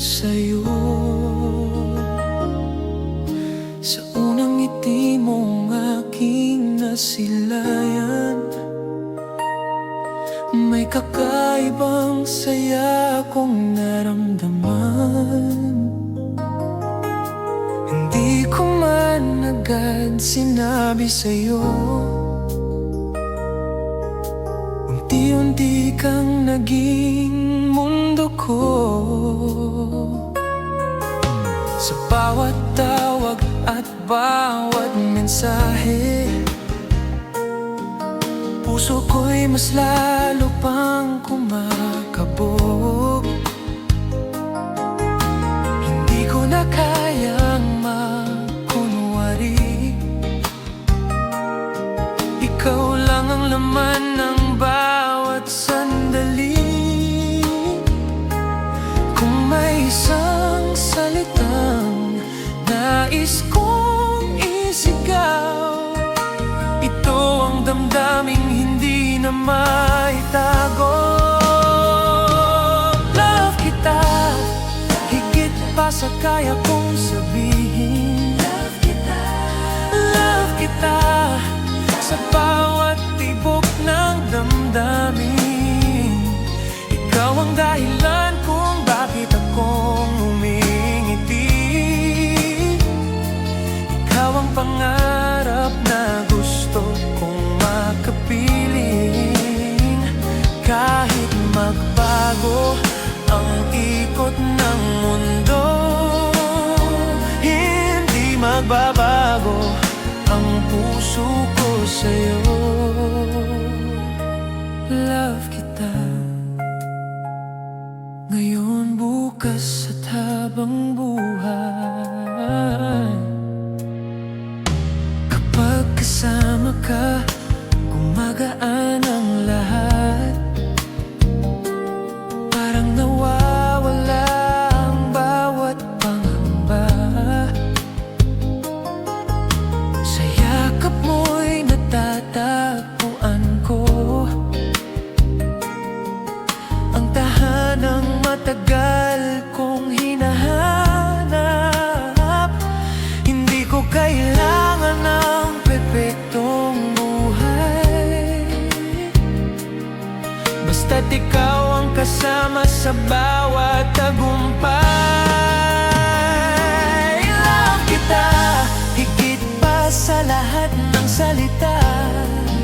sa'yo. Sa unang ngiti mong aking nasilayan, may kakaibang saya kong naramdaman. Hindi ko man agad sinabi sa'yo, unti-unti kang naging mundo ko. Sa bawat tawag at bawat mensahe, puso ko'y mas lalo pang kumakabog. Hindi ko na kayang makunwari, ikaw lang ang laman ng bawat sandali. Kung may isang salitang nais kong isigaw, ito ang damdaming hindi na maitago. Love kita, higit pa sa kaya kong sabihin. Love kita, love kita, sa bawat tibok ng damdamin. Ikaw ang dahilan kung bakit akong umingiti. Ikaw ang pangarap na gusto kong makapiling. Kahit magbago ang ikot ng mundo, hindi magbabago ang puso ko sa'yo. Love kita, ngayon, bukas at habang buhay. Kapag kasama ka, gumagaan ang lahat. Parang nawawala ang bawat pangamba. Sa yakap mo'y natatagpuan ko ang tahanang matagal kong hinahanap. Hindi ko kailangan ng perpektong buhay, basta't ikaw ang kasama sa bawat tagumpay. Love kita, higit pa sa lahat ng salita.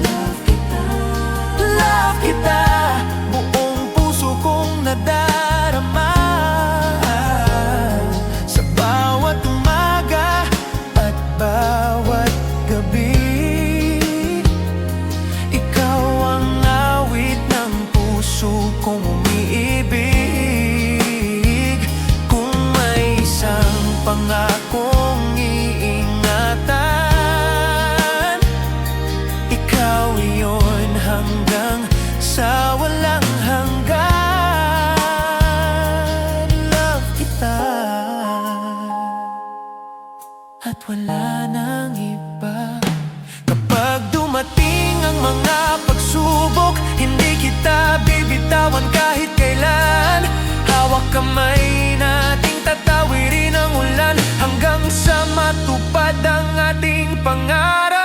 Love kita, love kita, buong puso kong nadarama. Sa bawat umaga at bawat gabi, ikaw ang awit ng puso kong umiibig. Kung may isang pangakong iingatan, ikaw iyon hanggang sa walang hanggan. Love kita, at wala nang iba. Kapag dumating ang mga pagsubok, hindi kita bibitawan kahit kailan. Hawak kamay nating tatawirin ang ulan, hanggang sa matupad ang ating pangarap.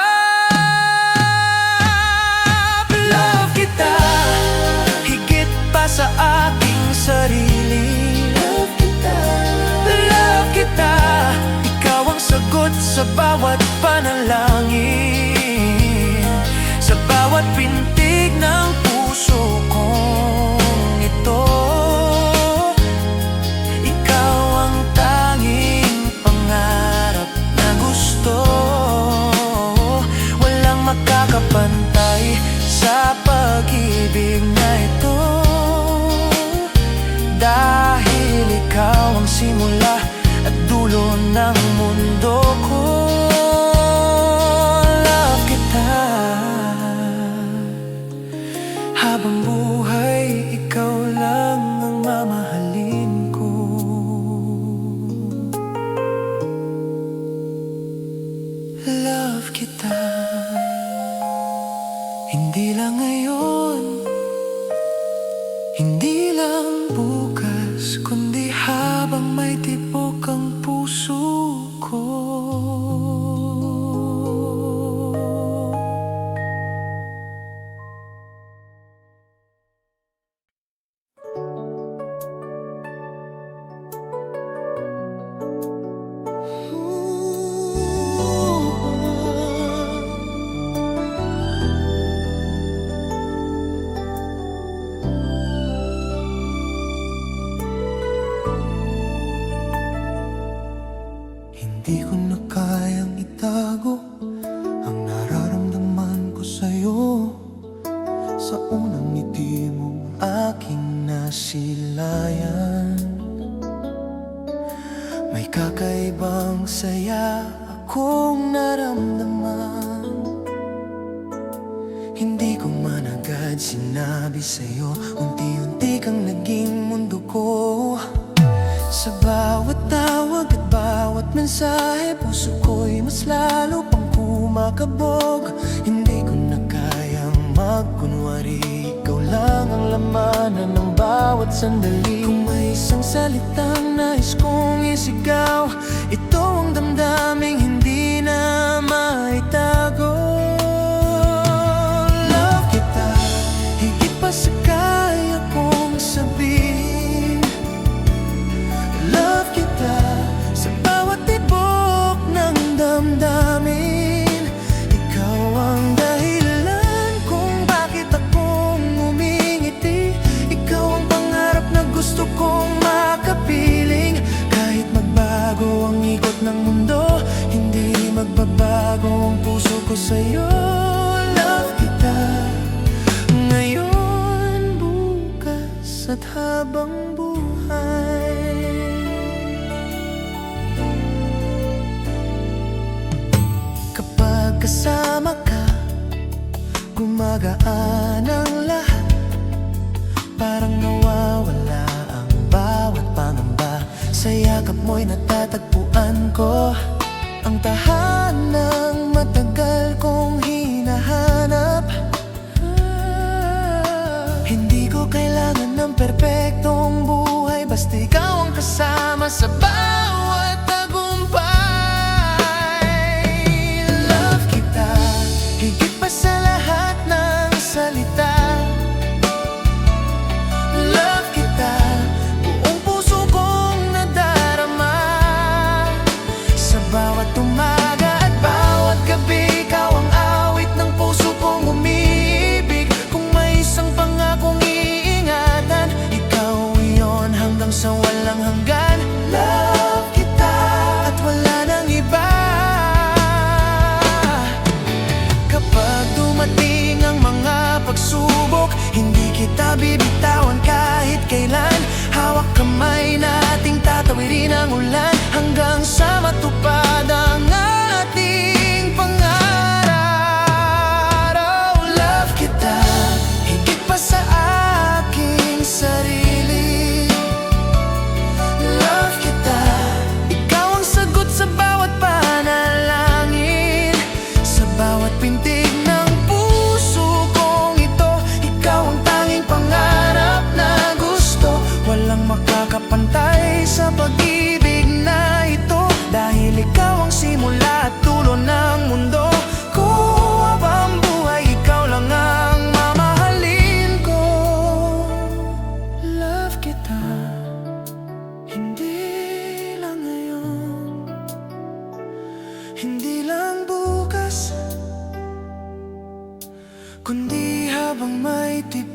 Love kita, higit pa sa aking sarili. Love kita, love kita, ikaw ang sagot sa bawat panalangin. Sa bawat pintig ng puso kong ito, ikaw ang tanging pangarap na gusto. Walang makakapantay sa pag-ibig na ito, dahil ikaw ang simula at dulo ng mundo ko. Love kita, habang buhay, ikaw lang ang mamahalin ko. Love kita, hindi lang ngayon, hindi lang bukas, kundi habang Hindi ko na kayang itago ang nararamdaman ko sa'yo. Sa unang ngiti mong aking nasilayan, may kakaibang saya akong naramdaman. Hindi ko man agad sinabi sa'yo, unti-unti kang naging mundo ko. Sa bawat tawag at bawat mensahe, puso ko'y mas lalo pang kumakabog. Hindi ko na kayang magkunwari, ikaw lang ang lamanan ng bawat sandali. Kung may isang salitang nais kong isigaw, ito ang damdaming hindi na maitago. Love kita, higit pa sa kaya kong sabihin. Love kita, sa bawat tibok ng damdamin. Ikaw ang dahilan kung bakit akong umingiti. Ikaw ang pangarap na gusto kong makapiling. Kahit magbago ang ikot ng mundo, hindi magbabago ang puso ko sa'yo. Love kita, ngayon, bukas at habang buhay. Kapag kasama ka, gumagaan ang lahat. Parang nawawala ang bawat pangamba. Sa yakap mo'y natatagpuan ko ang tahanang matagal kong hinahanap. Hindi ko kailangan ng perpektong buhay, basta ikaw ang kasama sa bawat tagumpay. Love kita, higit pa sa lahat ng salita. Love kita, buong puso kong nadarama. Sa bawat umaga at bawat gabi, ikaw ang awit ng puso kong umiibig. Kung may isang pangakong iingatan, ikaw iyon hanggang sa walang hanggan. Love kita, at wala nang iba. Kapag dumating ang mga pagsubok, hindi kita bibitawan kahit kailan. Hawak kamay nating tatawirin ang ulan hanggang sa matupad ang ating pangarap. Love kita, higit pa sa aking sarili. Love kita, ikaw ang sagot sa bawat panalangin. Sa bawat pintig ng puso kong ito, ikaw ang tanging pangarap na gusto. Walang makakapantay sa pag-ibig na ito, dahil ikaw ang simula at dulo ng mundo ko. Habang buhay, ikaw lang ang mamahalin ko. Love kita, hindi lang ngayon, hindi lang bukas, kundi habang may tibok